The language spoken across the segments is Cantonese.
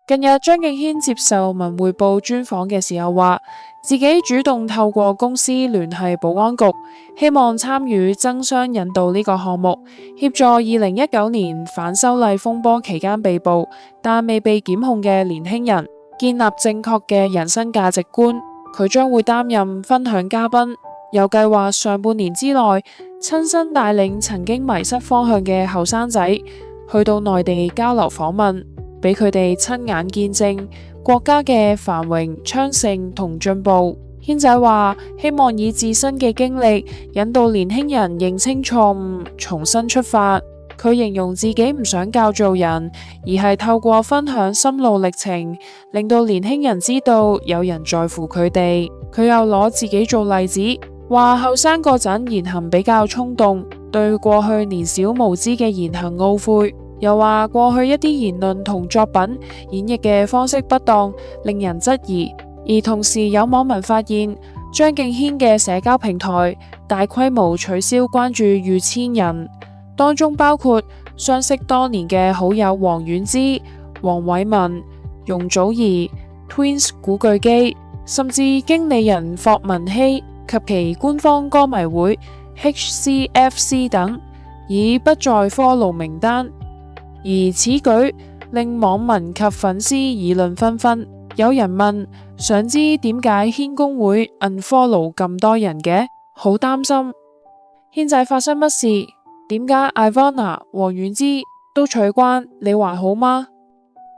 近日張敬軒接受文匯報專訪嘅時候話，自己主動透過公司聯繫保安局，希望參與爭相引渡呢個項目，協助2019年反修例風波期間被捕但未被檢控嘅年輕人建立正確嘅人生價值觀。佢將會擔任分享嘉賓，又計劃上半年之內親身帶領曾經迷失方向嘅後生仔去到內地交流訪問，俾佢哋親眼見證國家嘅繁榮昌盛同進步。軒仔話希望以自身嘅經歷引導年輕人認清錯誤，重新出發。佢形容自己唔想教做人，而係透過分享心路歷程，令到年輕人知道有人在乎佢哋。佢又攞自己做例子，話後生嗰陣言行比較衝動，對過去年少無知嘅言行懊悔。又話過去一啲言論同作品演繹嘅方式不當，令人質疑。而同時有網民發現張敬軒嘅社交平台大規模取消關注逾千人，當中包括相識多年嘅好友王菀之、黃偉文、容祖兒、Twins 古巨基，甚至經理人霍文希及其官方歌迷會 HCFC 等已不在 follow 名單。而此舉令網民及粉絲議論紛紛，有人問想知點解軒公會 unfollow 咁多人嘅，好擔心軒仔發生乜事，點解 Ivana、王菀之都取關，你還好嗎？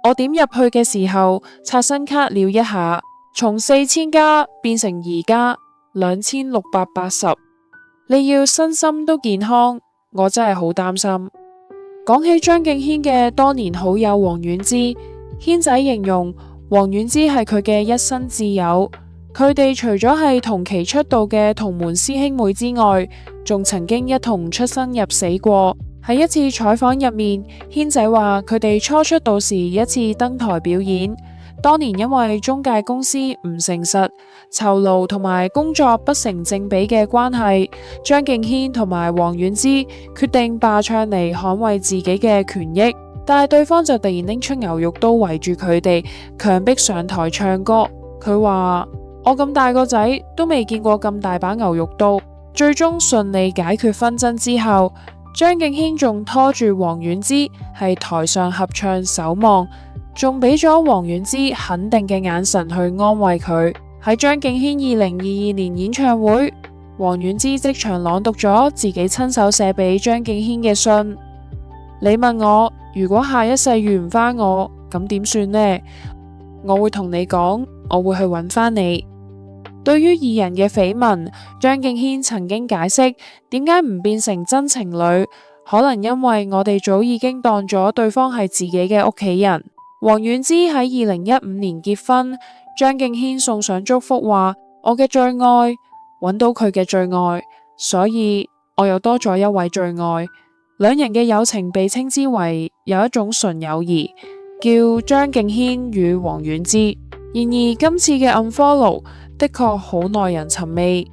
我點入去嘅時候刷新卡了一下，從4000加變成而家2680，你要身心都健康，我真係好擔心。講起張敬軒嘅多年好友王菀之，軒仔形容王菀之係佢嘅一生摯友，佢哋除咗係同期出道嘅同門師兄妹之外，仲曾經一同出生入死過。喺一次採訪入面，軒仔話佢哋初出道時一次登台表演，當年因為中介公司唔誠實、酬勞同埋工作不成正比嘅關係，張敬軒同埋王菀之決定罷唱嚟捍衛自己嘅權益，但係對方就突然拎出牛肉刀圍住佢哋，強迫上台唱歌。佢話我咁大個仔都未見過咁大把牛肉刀。最終順利解決紛爭之後，張敬軒仲拖住王菀之喺台上合唱守望，仲俾咗王菀之肯定嘅眼神去安慰佢。喺張敬軒2022年演唱會，王菀之即場朗讀咗自己親手寫俾張敬軒嘅信。你問我如果下一世遇唔返我，咁點算呢？我會同你講，我會去揾返你。對於二人嘅緋聞，張敬軒曾經解釋點解唔變成真情侶，可能因為我哋早已經當咗對方係自己嘅屋企人。王菀之喺2015年結婚，張敬軒送上祝福話：我嘅最愛揾到佢嘅最愛，所以我又多咗一位最愛。兩人嘅友情被稱之為有一種純友誼，叫張敬軒與王菀之。然而今次嘅 unfollow 的確好耐人尋味。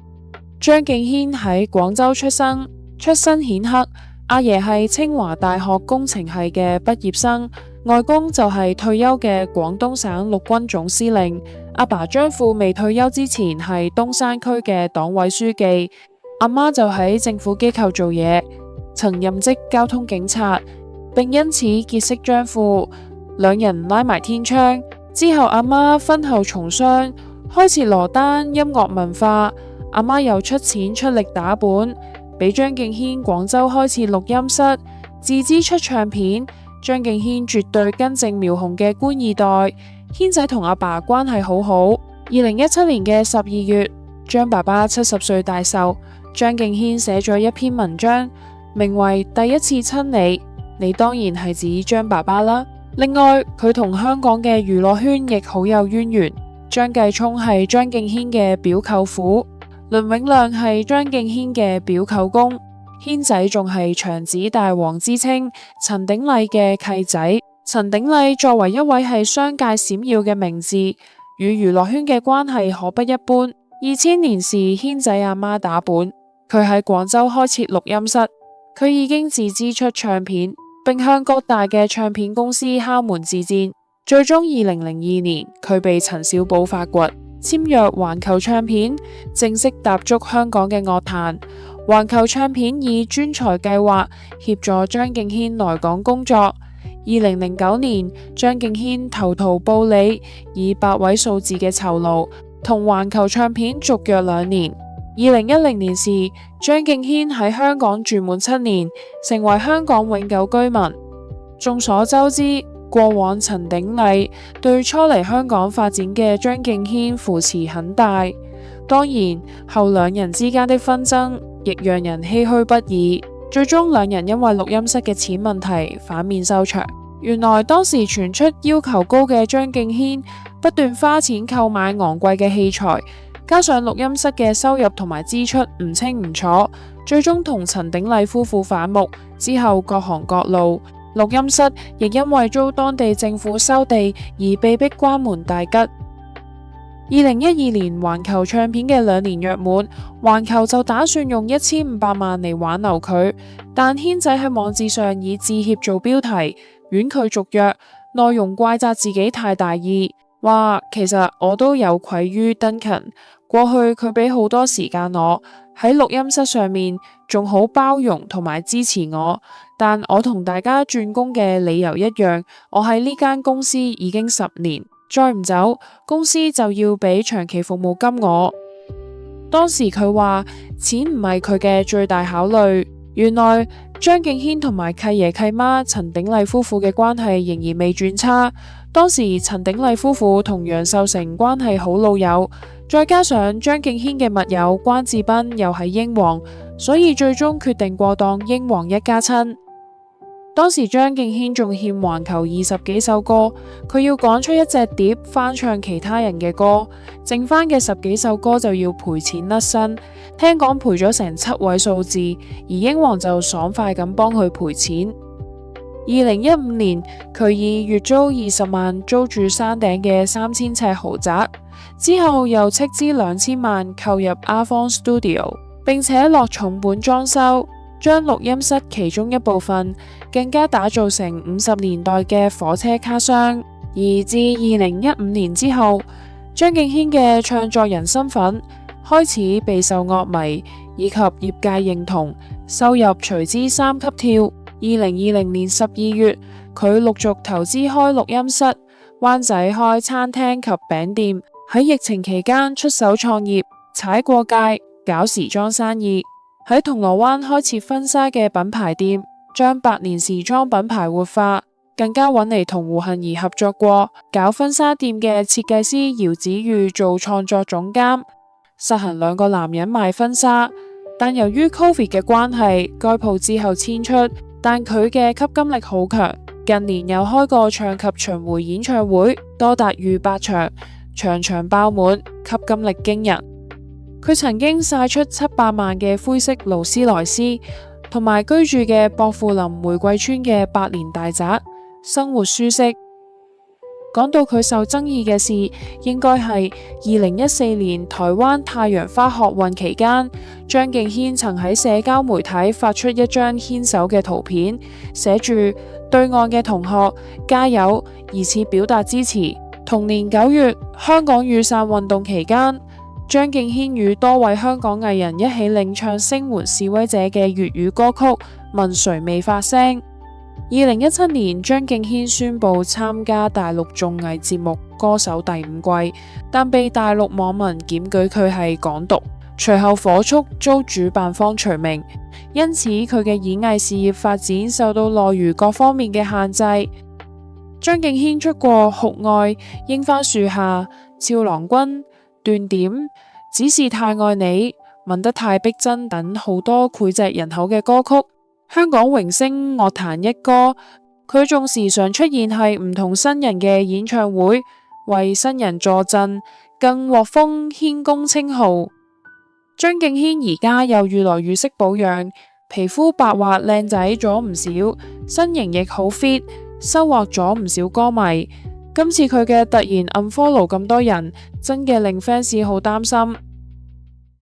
張敬軒喺廣州出生，出身顯赫，阿爺係清華大學工程系嘅畢業生，外公就係退休嘅廣東省陸軍總司令，阿爸張富未退休之前係東山區嘅黨委書記，阿媽就喺政府機構做嘢，曾任職交通警察，並因此結識張富，兩人拉埋天窗。之後阿媽婚後從商，開設羅丹音樂文化，阿媽又出錢出力打本，俾張敬軒廣州開設錄音室，自資出唱片。張敬軒絕對根正苗紅嘅官二代，軒仔同阿爸關係好好。2017年嘅12月，張爸爸70歲大壽，張敬軒寫咗一篇文章，名為《第一次親你》，你當然係指張爸爸啦。另外，佢同香港嘅娛樂圈亦好有淵源。張繼聰係張敬軒嘅表舅父，倫永亮係張敬軒嘅表舅公，軒仔仲係長子大王之稱陳鼎麗嘅契仔。陳鼎麗作為一位係商界閃耀嘅名字，與娛樂圈嘅關係可不一般。2000年時，軒仔阿媽打本，佢喺廣州開設錄音室，佢已經自資出唱片，並向各大嘅唱片公司敲門自薦。最終2002年佢被陳少寶發掘，簽約環球唱片，正式踏足香港嘅樂壇。環球唱片以專才計劃協助張敬軒來港工作。2009年，張敬軒投桃報李，以8位數字嘅酬勞同環球唱片續約2年。2010年時，張敬軒喺香港住滿7年，成為香港永久居民。眾所周知，過往陳鼎麗對初嚟香港發展嘅張敬軒扶持很大，當然後兩人之間的紛爭亦讓人唏噓不已。最終兩人因為錄音室嘅錢問題反面收場。原來當時傳出要求高嘅張敬軒不斷花錢購買昂貴嘅器材，加上錄音室嘅收入同埋支出唔清唔楚，最終同陳鼎麗夫婦反目，之後各行各路。錄音室亦因為遭當地政府收地而被迫關門大吉。2012年環球唱片嘅2年約滿，環球就打算用1500萬嚟挽留佢，但軒仔喺網誌上以致歉做標題，婉拒續約，內容怪責自己太大意，話其實我都有愧於 Duncan， 過去佢俾好多時間我喺錄音室上面，仲好包容同埋支持我，但我同大家轉工嘅理由一樣，我喺呢間公司已經10年。再唔走，公司就要俾長期服務金我。當時佢話錢唔係佢嘅最大考慮。原來張敬軒同埋契爺契媽陳鼎麗夫婦嘅關係仍然未轉差。當時陳鼎麗夫婦同楊受成關係好老友，再加上張敬軒嘅密友關智斌又係英皇，所以最終決定過當英皇一家親。當時張敬軒仲欠環球20幾首歌，佢要趕出一隻碟翻唱其他人嘅歌，剩翻嘅10幾首歌就要賠錢甩身，聽講賠咗成7位數字，而英皇就爽快咁幫佢賠錢。2015年，佢以月租20萬租住山頂嘅3000尺豪宅，之後又斥資2000萬購入阿方 Studio， 並且落重本裝修。將錄音室其中一部分更加打造成50年代嘅火車卡箱，而至2015年之後，張敬軒嘅唱作人身份開始備受樂迷以及業界認同，收入隨之3級跳。2020年12月，佢陸續投資開錄音室，灣仔開餐廳及餅店，喺疫情期間出手創業，踩過界，搞時裝生意。喺銅鑼灣開設婚紗嘅品牌店，將百年時裝品牌活化，更加揾嚟同胡杏兒合作過搞婚紗店嘅設計師姚子玉做創作總監，實行2個男人賣婚紗。但由於 Covid 嘅關係，該鋪之後遷出，但佢嘅吸金力好強，近年又開過唱及巡迴演唱會，多達逾100場，場場爆滿，吸金力驚人。佢曾經晒出700萬嘅灰色勞斯萊斯，同埋居住嘅薄扶林玫瑰村嘅百年大宅，生活舒適。講到佢受爭議嘅事，應該係2014年台灣太陽花學運期間，張敬軒曾喺社交媒體發出一張牽手嘅圖片，寫住對岸嘅同學加油，以此表達支持。同年9月，香港雨傘運動期間，張敬軒與多位香港藝人一起領唱聲援示威者嘅粵語歌曲《問誰未發聲》。2017年，張敬軒宣布參加大陸綜藝節目《歌手》第5季，但被大陸網民檢舉佢係港獨，隨後火速遭主辦方除名，因此佢嘅演藝事業發展受到內娛各方面嘅限制。張敬軒出過《酷愛》、《櫻花樹下》、《俏郎君》、斷點，只是太愛你，吻得太逼真等好多膾炙人口嘅歌曲。香港榮升樂壇一哥，佢仲時常出現係唔同新人嘅演唱會，為新人助陣，更獲封軒公稱號。張敬軒而家又越來越識保養，皮膚白滑靚仔咗唔少，身形亦好 fit， 收穫咗唔少歌迷。今次佢嘅突然 unfollow 咁多人，真嘅令 fans 好擔心。